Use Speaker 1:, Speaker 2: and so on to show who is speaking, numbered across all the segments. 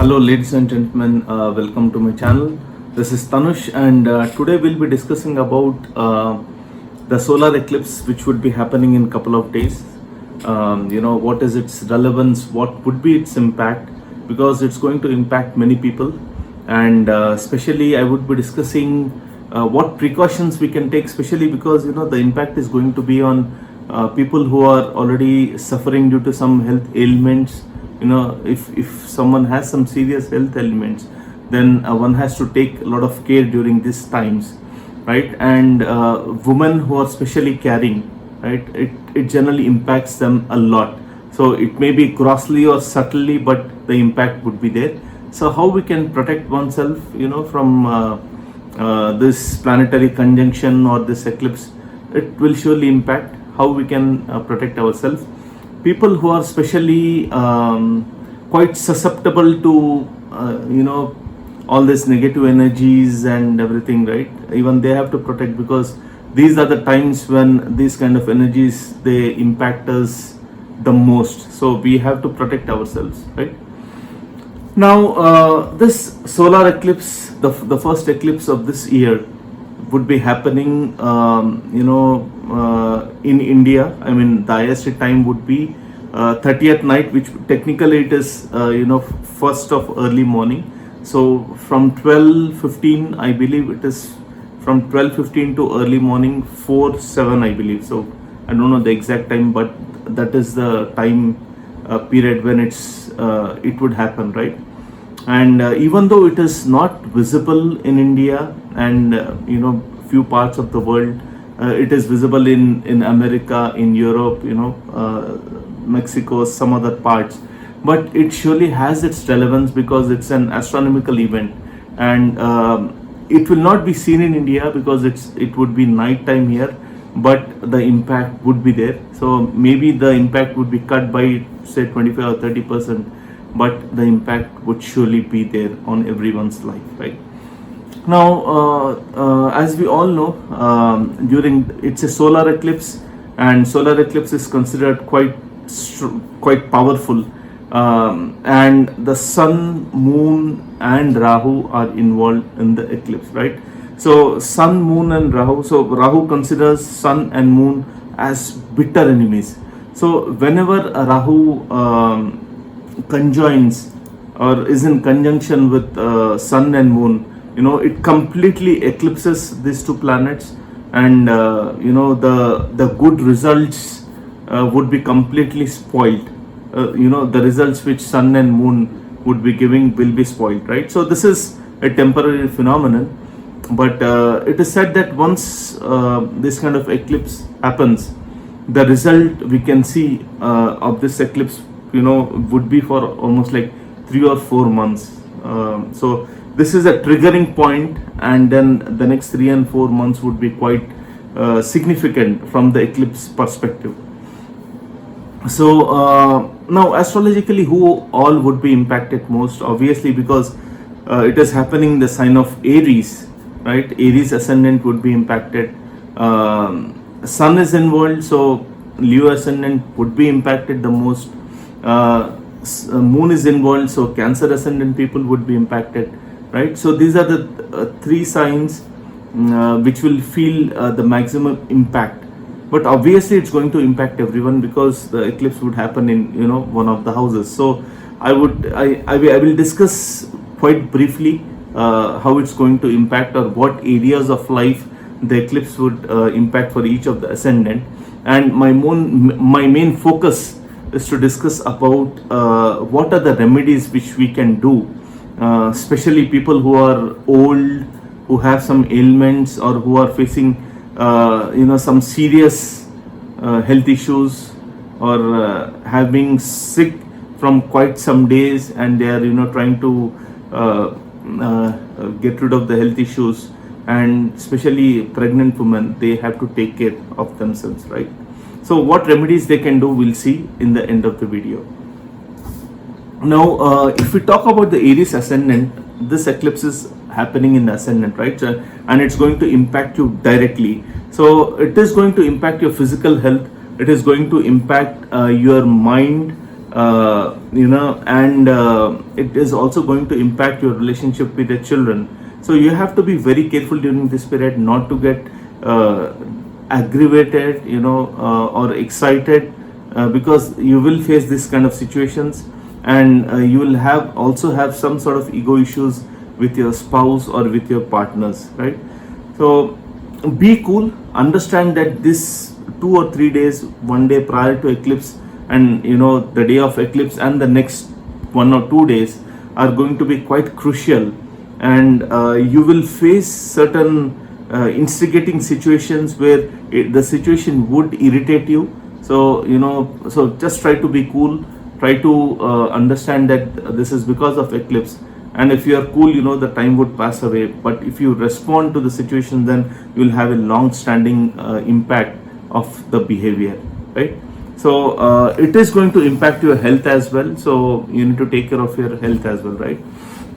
Speaker 1: Hello ladies and gentlemen, welcome to my channel. This is Tanush and today we'll be discussing about the solar eclipse which would be happening in a couple of days. What is its relevance, what would be its impact, because it's going to impact many people, and especially I would be discussing what precautions we can take, especially because the impact is going to be on people who are already suffering due to some health ailments. If someone has some serious health ailments, then one has to take a lot of care during these times, right? And women who are specially carrying, right, it generally impacts them a lot. So it may be grossly or subtly, but the impact would be there. So how we can protect oneself from this planetary conjunction or this eclipse, it will surely impact how we can protect ourselves. People who are especially quite susceptible to all these negative energies and everything, right? Even they have to protect, because these are the times when these kind of energies, they impact us the most. So we have to protect ourselves, right? Now this solar eclipse, the first eclipse of this year, would be happening in India. I mean, the IST time would be 30th night, which technically it is first of early morning. So from 12:15, I believe it is from 12:15 to early morning 4:07, I believe. So I don't know the exact time, but that is the time period when it would happen, right? And even though it is not visible in India and few parts of the world, it is visible in America, in Europe, Mexico, some other parts, but it surely has its relevance because it's an astronomical event, and it will not be seen in India because it would be night time here, but the impact would be there. So maybe the impact would be cut by say 25 or 30%, but the impact would surely be there on everyone's life, right? Now as we all know, it's a solar eclipse, and solar eclipse is considered quite powerful, and the sun, moon and Rahu are involved in the eclipse, right? So sun, moon and Rahu, so Rahu considers sun and moon as bitter enemies. So whenever Rahu conjoins or is in conjunction with sun and moon, it completely eclipses these two planets, and the good results would be completely spoiled. The results which sun and moon would be giving will be spoiled, right? So this is a temporary phenomenon, but it is said that once this kind of eclipse happens, the result we can see of this eclipse would be for almost like 3 or 4 months. So this is a triggering point, and then the next 3 and 4 months would be quite significant from the eclipse perspective. So now astrologically, who all would be impacted most? Obviously, because it is happening in the sign of Aries, right? Aries ascendant would be impacted. Sun is involved, so Leo ascendant would be impacted the most. Moon is involved, so Cancer ascendant people would be impacted, right? So these are the three signs which will feel the maximum impact. But obviously it's going to impact everyone because the eclipse would happen in one of the houses. So I will discuss quite briefly how it's going to impact, or what areas of life the eclipse would impact for each of the ascendant. And my main focus is to discuss about what are the remedies which we can do, especially people who are old, who have some ailments, or who are facing some serious health issues, or have been sick from quite some days, and they are trying to get rid of the health issues. And especially pregnant women, they have to take care of themselves, right? So what remedies they can do, we'll see in the end of the video. Now if we talk about the Aries ascendant, this eclipse is happening in the ascendant, right? And it's going to impact you directly. So it is going to impact your physical health, it is going to impact your mind, and it is also going to impact your relationship with your children. So you have to be very careful during this period not to get aggravated, or excited, because you will face this kind of situations, and you will also have some sort of ego issues with your spouse or with your partners, right? So be cool, understand that this 2 or 3 days, one day prior to eclipse, and the day of eclipse and the next 1 or 2 days are going to be quite crucial, and you will face certain instigating situations where the situation would irritate you. So so just try to be cool, try to understand that this is because of eclipse, and if you are cool, the time would pass away. But if you respond to the situation, then you will have a long standing impact of the behavior, right? So it is going to impact your health as well, so you need to take care of your health as well, right?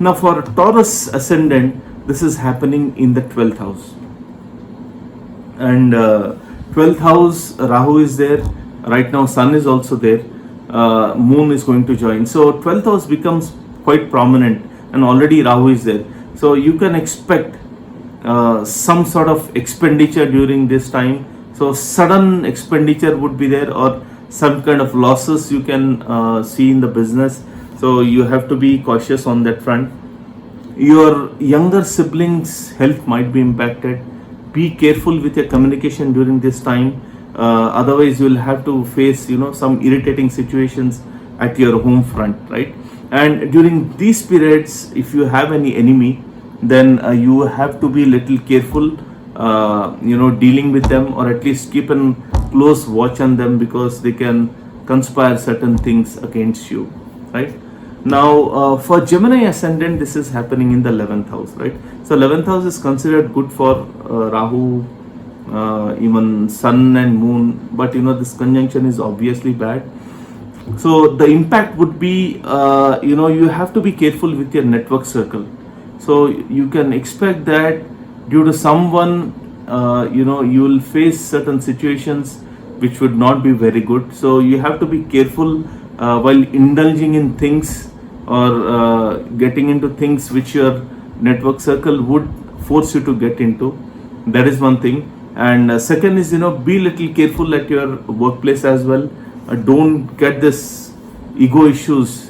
Speaker 1: Now for Taurus ascendant, this is happening in the 12th house, and 12th house, Rahu is there right now, Sun is also there, Moon is going to join, so 12th house becomes quite prominent, and already Rahu is there. So you can expect some sort of expenditure during this time. So sudden expenditure would be there, or some kind of losses you can see in the business. So you have to be cautious on that front. Your younger siblings' health might be impacted. Be careful with your communication during this time. Otherwise, you will have to face some irritating situations at your home front, right? And during these periods, if you have any enemy, then you have to be little careful, dealing with them, or at least keep a close watch on them, because they can conspire certain things against you, right? Now for Gemini ascendant, this is happening in the 11th house, right? So 11th house is considered good for Rahu, even Sun and Moon, but this conjunction is obviously bad. So the impact would be, you have to be careful with your network circle. So you can expect that due to someone, you will face certain situations which would not be very good. So you have to be careful while indulging in things, or getting into things which your network circle would force you to get into. That is one thing. And second is, be little careful at your workplace as well. Don't get this ego issues,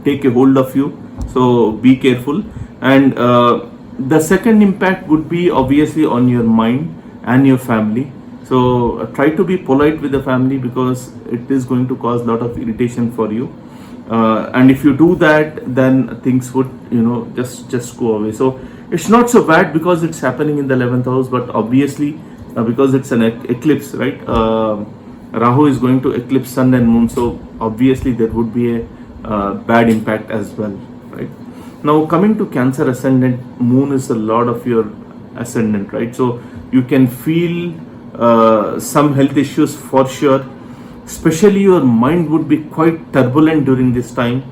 Speaker 1: take a hold of you. So be careful. And the second impact would be obviously on your mind and your family. So try to be polite with the family, because it is going to cause a lot of irritation for you. And if you do that, then things would just go away. So it's not so bad because it's happening in the 11th house, but obviously because it's an eclipse, right? Rahu is going to eclipse Sun and Moon, so obviously there would be a bad impact as well, right? Now coming to Cancer ascendant, Moon is the lord of your ascendant, right? So you can feel some health issues for sure. Especially your mind would be quite turbulent during this time,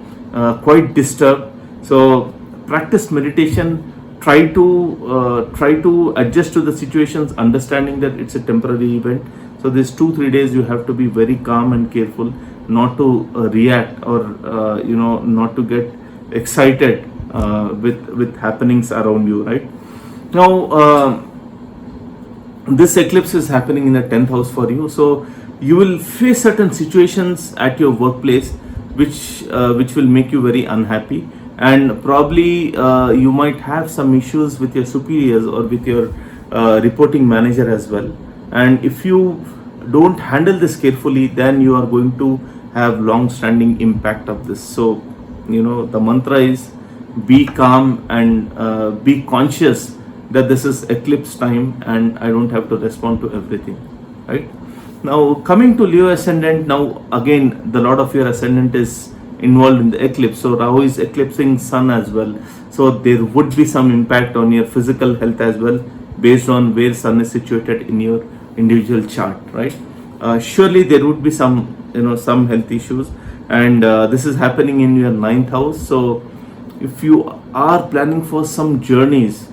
Speaker 1: quite disturbed. So practice meditation. Try to adjust to the situations, understanding that it's a temporary event. So these 2-3 days you have to be very calm and careful, not to react, or not to get excited with happenings around you, right? Now this eclipse is happening in the 10th house for you, so you will face certain situations at your workplace which will make you very unhappy, and probably you might have some issues with your superiors or with your reporting manager as well. And if you don't handle this carefully, then you are going to have long-standing impact of this. So the mantra is be calm and be conscious that this is eclipse time, and I don't have to respond to everything, right? Now coming to Leo ascendant, now again the lord of your ascendant is involved in the eclipse. So Rahu is eclipsing Sun as well. So there would be some impact on your physical health as well, based on where Sun is situated in your individual chart, right? Surely there would be some some health issues, and this is happening in your 9th house. So if you are planning for some journeys,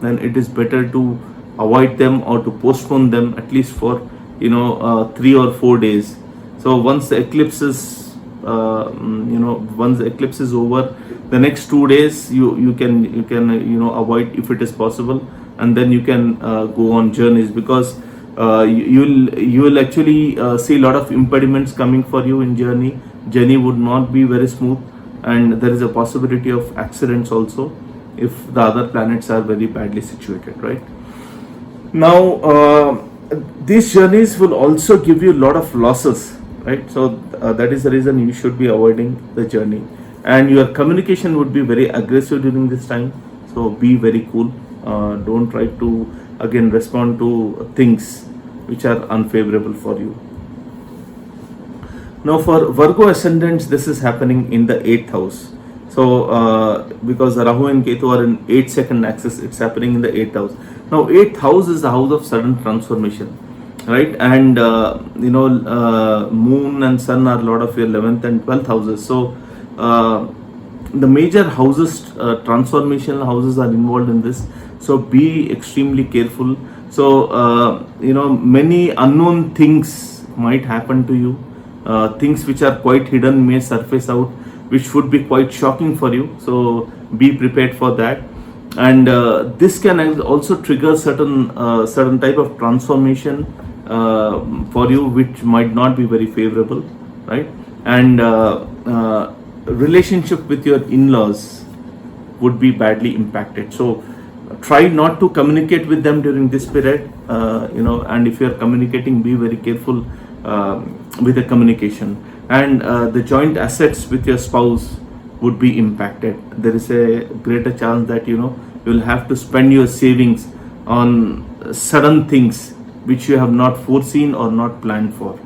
Speaker 1: then it is better to avoid them or to postpone them at least for 3 or 4 days, So once the eclipse is once the eclipse is over, the next 2 days you can avoid if it is possible, and then you can go on journeys, because you will actually see a lot of impediments coming for you in journey would not be very smooth, and there is a possibility of accidents also if the other planets are very badly situated, right? Now these journeys will also give you a lot of losses, right? So that is the reason you should be avoiding the journey, and your communication would be very aggressive during this time, so be very cool. Don't try to again respond to things which are unfavorable for you. Now for Virgo ascendants, this is happening in the 8th house. So because Rahu and Ketu are in 8-second axis, it's happening in the 8th house. Now 8th house is the house of sudden transformation, right? And Moon and Sun are a lot of your 11th and 12th houses. So the major houses, transformational houses are involved in this. So be extremely careful. So many unknown things might happen to you. Things which are quite hidden may surface out, which would be quite shocking for you. So be prepared for that. And this can also trigger certain type of transformation for you, which might not be very favorable, right? And relationship with your in-laws would be badly impacted. So try not to communicate with them during this period, and if you are communicating, be very careful with the communication. And the joint assets with your spouse would be impacted. There is a greater chance that you will have to spend your savings on sudden things which you have not foreseen or not planned for.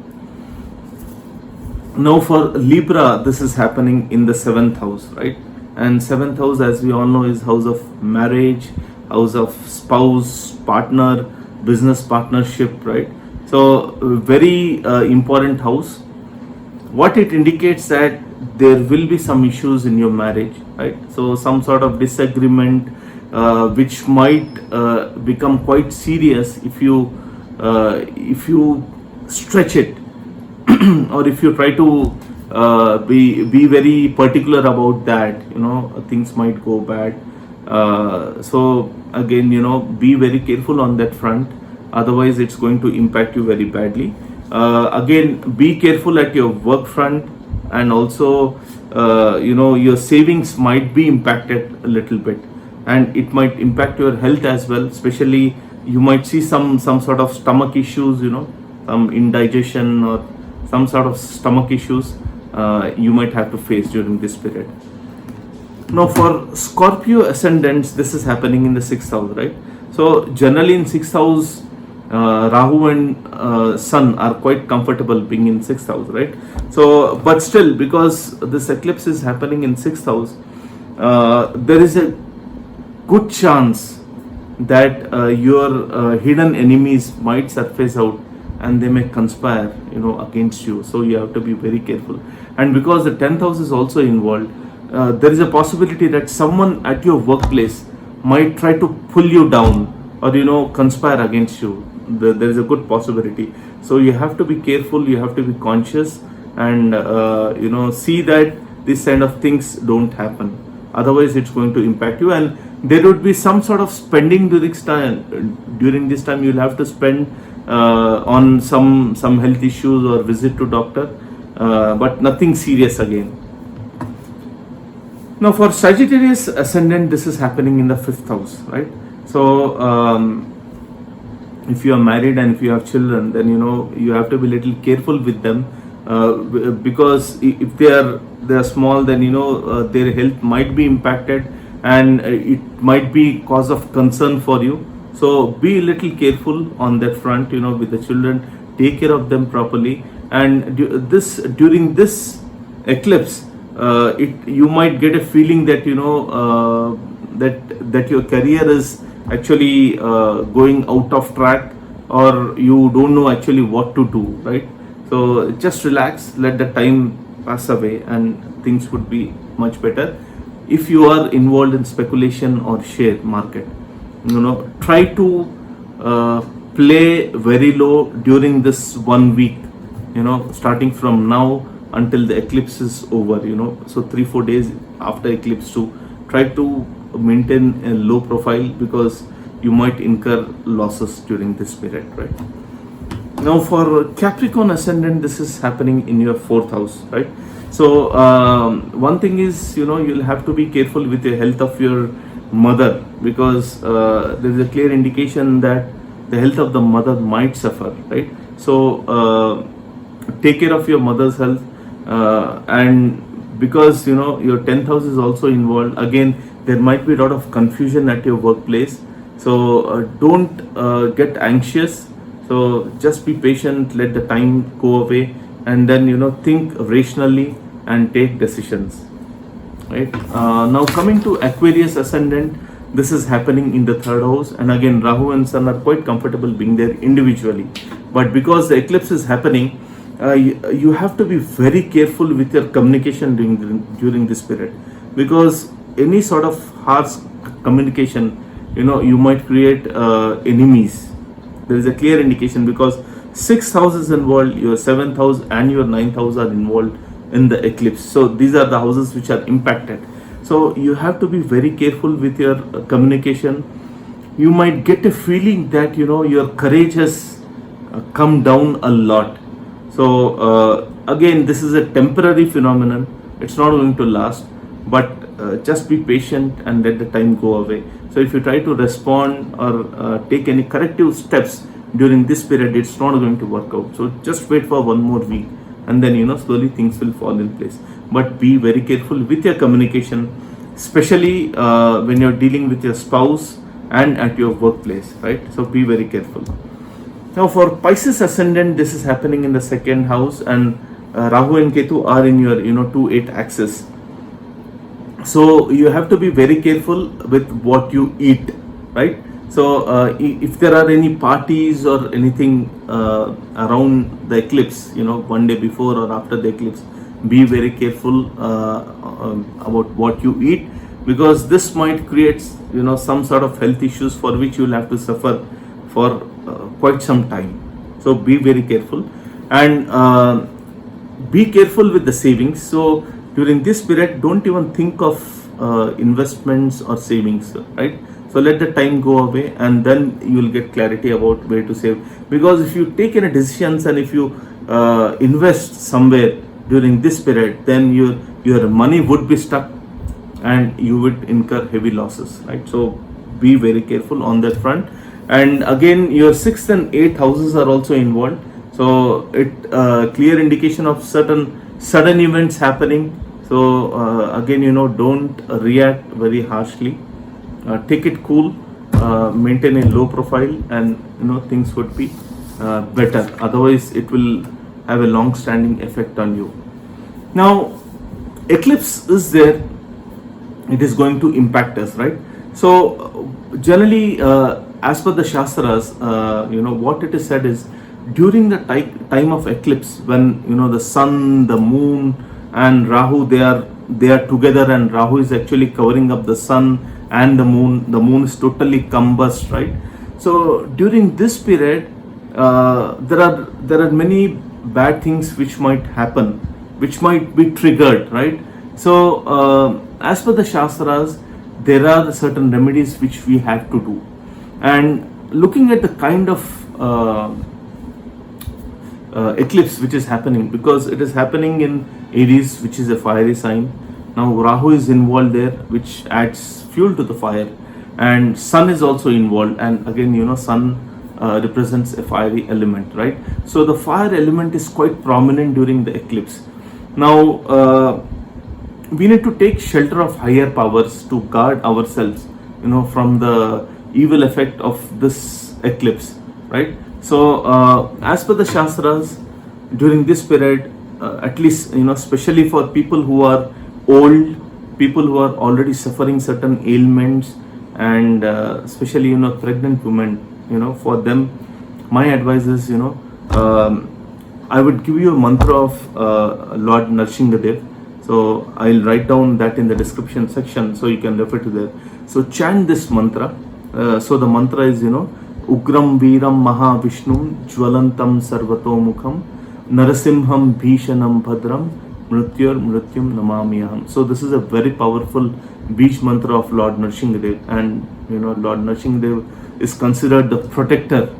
Speaker 1: Now for Libra, this is happening in the 7th house, right? And 7th house, as we all know, is house of marriage, house of spouse, partner, business partnership, right? So very important house. What it indicates that there will be some issues in your marriage, right? So some sort of disagreement which might become quite serious if you stretch it or if you try to be very particular about that, things might go bad. So again, be very careful on that front, otherwise it's going to impact you very badly. Again, be careful at your work front, and also your savings might be impacted a little bit, and it might impact your health as well. Especially you might see some sort of stomach issues, some indigestion or some sort of stomach issues you might have to face during this period. Now for Scorpio ascendants, this is happening in the 6th house, right? So generally in 6th house, Rahu and Sun are quite comfortable being in 6th house, right? So but still, because this eclipse is happening in 6th house, there is a good chance that your hidden enemies might surface out, and they may conspire against you. So you have to be very careful. And because the 10th house is also involved, there is a possibility that someone at your workplace might try to pull you down or conspire against you. There is a good possibility. So you have to be careful, you have to be conscious, and see that this kind of things don't happen, otherwise it's going to impact you. And there would be some sort of spending during this time. You'll have to spend on some health issues or visit to doctor, but nothing serious again. Now for Sagittarius ascendant, this is happening in the 5th house, right? So if you are married and if you have children, then you have to be little careful with them, because if they are small, then their health might be impacted, and it might be cause of concern for you. So be a little careful on that front, with the children. Take care of them properly. And during this eclipse, you might get a feeling that that your career is actually going out of track, or you don't know actually what to do, right? So just relax, let the time pass away, and things would be much better. If you are involved in speculation or share market, try to play very low during this 1 week, starting from now until the eclipse is over, so 3-4 days after eclipse to try to maintain a low profile, because you might incur losses during this period, right? Now for Capricorn ascendant, this is happening in your 4th house, right? So one thing is, you'll have to be careful with the health of your mother, because there is a clear indication that the health of the mother might suffer, right? So take care of your mother's health, and because your 10th house is also involved, again there might be a lot of confusion at your workplace. So don't get anxious. So just be patient, let the time go away, and then think rationally and take decisions, right? Now coming to Aquarius ascendant, this is happening in the 3rd house, and again Rahu and Sun are quite comfortable being there individually, but because the eclipse is happening, you have to be very careful with your communication during this period, because any sort of harsh communication, you might create enemies. There is a clear indication, because 6th house is involved, your 7th house and your 9th house are involved in the eclipse. So these are the houses which are impacted. So you have to be very careful with your communication. You might get a feeling that your courage has come down a lot. So again, this is a temporary phenomenon. It's not going to last, but just be patient and let the time go away. So if you try to respond or take any corrective steps during this period, it's not going to work out. So just wait for one more week, and then slowly things will fall in place. But be very careful with your communication, especially when you're dealing with your spouse and at your workplace, right? So be very careful. Now for Pisces ascendant, this is happening in the 2nd house, and Rahu and Ketu are in your 2-8 axis. So you have to be very careful with what you eat, right? So if there are any parties or anything around the eclipse, one day before or after the eclipse, be very careful about what you eat, because this might create some sort of health issues for which you will have to suffer for quite some time. So be very careful, and be careful with the savings. So during this period, don't even think of investments or savings, right? So let the time go away, and then you will get clarity about where to save. Because if you take any decisions and if you invest somewhere during this period, then your money would be stuck and you would incur heavy losses, right? So be very careful on that front. And again, your 6th and 8th houses are also involved. So it clear indication of certain sudden events happening. So again, don't react very harshly. Take it cool, maintain a low profile, and things would be better. Otherwise, it will have a long-standing effect on you. Now, eclipse is there. It is going to impact us, right? So generally, as per the Shastras, what it is said is, during the time of eclipse, when the sun, the moon, and Rahu, they are together, and Rahu is actually covering up the sun and the moon is totally combust, right? So during this period, there are many bad things which might happen, which might be triggered, right? So as per the Shastras, there are certain remedies which we have to do, and looking at the kind of eclipse which is happening, because it is happening in Aries, which is a fiery sign. Now Rahu is involved there, which adds fuel to the fire, and Sun is also involved, and again Sun represents a fiery element, right? So the fire element is quite prominent during the eclipse. Now we need to take shelter of higher powers to guard ourselves from the evil effect of this eclipse, right? So as per the Shastras, during this period, at least especially for people who are old, people who are already suffering certain ailments, and especially pregnant women, for them, my advice is I would give you a mantra of Lord Narasimha. So I'll write down that in the description section, so you can refer to there. So chant this mantra. So the mantra is Ugram, Viram, Maha, Vishnum, Jvalantam, Sarvato, Mukham, Narasimham, Bhishanam, Bhadram, Mrutyur, Mrutyum, Namamy, Aham. So this is a very powerful Bij mantra of Lord Narasimha, and Lord Narasimha is considered the protector.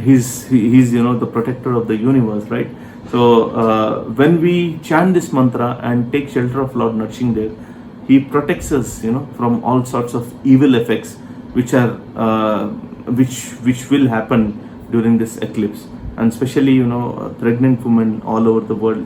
Speaker 1: He's the protector of the universe, right? So when we chant this mantra and take shelter of Lord Narasimha, he protects us, from all sorts of evil effects which are which will happen during this eclipse. And especially pregnant women all over the world,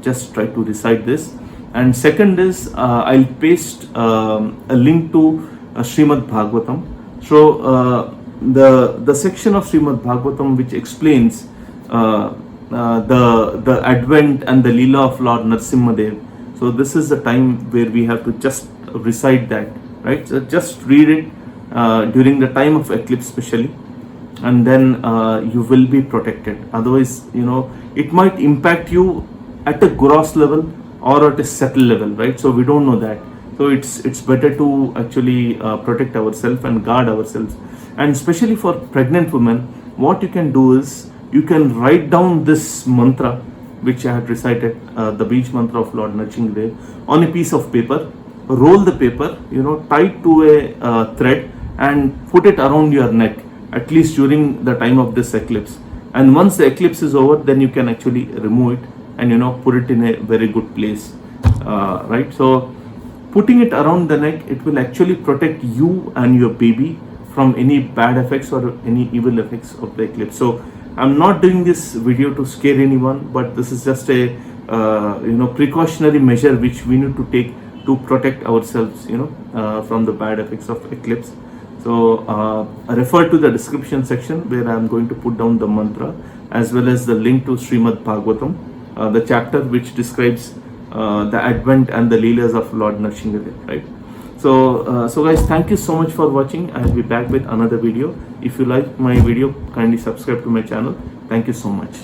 Speaker 1: just try to recite this. And second is I'll paste a link to Srimad Bhagavatam. So the section of Srimad Bhagavatam which explains the advent and the Leela of Lord Narasimha. So this is the time where we have to just recite that, right? So just read it during the time of eclipse especially, and then you will be protected. Otherwise, it might impact you at a gross level or at a subtle level, right? So we don't know that. So it's better to actually protect ourselves and guard ourselves. And especially for pregnant women, what you can do is you can write down this mantra which I had recited, the Bij mantra of Lord Narasimha, on a piece of paper. Roll the paper, tie it to a thread and put it around your neck, at least during the time of this eclipse. And once the eclipse is over, then you can actually remove it and put it in a very good place, right? So putting it around the neck, it will actually protect you and your baby from any bad effects or any evil effects of the eclipse. So I'm not doing this video to scare anyone, but this is just a precautionary measure which we need to take to protect ourselves from the bad effects of eclipse. So refer to the description section where I am going to put down the mantra as well as the link to Srimad Bhagavatam, the chapter which describes the advent and the leelas of Lord Narasimha, right? So guys, thank you so much for watching. I'll be back with another video. If you like my video, kindly subscribe to my channel. Thank you so much.